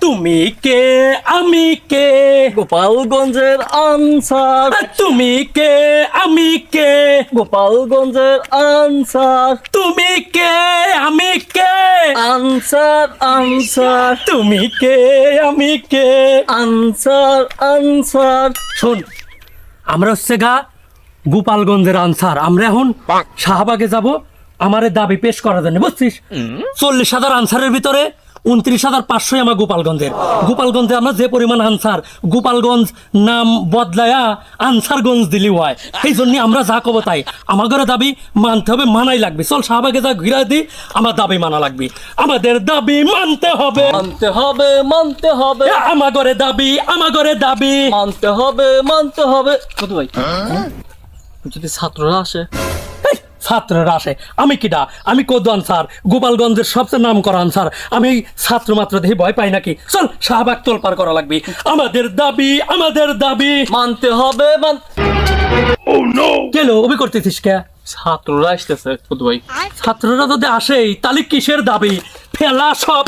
তুমি কে আমি কে গোপালগঞ্জের আনসার। তুমি কে আমি কে গোপালগঞ্জের আনসার। তুমি কে আমি কে আনসার আনসার তুমি কে আমি কে আনসার আনসার। শোন, আমরা হচ্ছে গা গোপালগঞ্জের আনসার। আমরা এখন শাহবাগে যাব আমার দাবি পেশ করার জন্য, বুঝছিস? 40,000 আনসারের ভিতরে 29,500 আমার গোপালগঞ্জে আমরা যে পরিমাণ আনসার, গোপালগঞ্জ নাম বদলায়া আনসারগঞ্জ দিলি হয়। সেই জন্য আমরা যা কব তাই আমাদের দাবি মানতে হবে, মানাই লাগবে। চল শাহবাগে যা ঘুরা দি, আমার দাবি মানা লাগবে। আমাদের দাবি মানতে হবে, মানতে হবে মানতে হবে আমাদের দাবি মানতে হবে মানতে হবে। কত ভাই, যদি ছাত্ররা আসে? এই, ছাত্ররা আসে, আমি কিডা? আমি কদু আনসার, গোপালগঞ্জের সবচেয়ে নাম করা আনসার। আমি ছাত্র মাত্র দেখি ভয় পাই নাকি? চল শাহবাগ তোলপার করা লাগবে। আমাদের দাবি মানতে হবে কেলো ওবি করতেছিস কে? ছাত্ররা আসতেছে কত ভাই। ছাত্ররা যদি আসেই তাহলে কিসের দাবি? ফেলা সব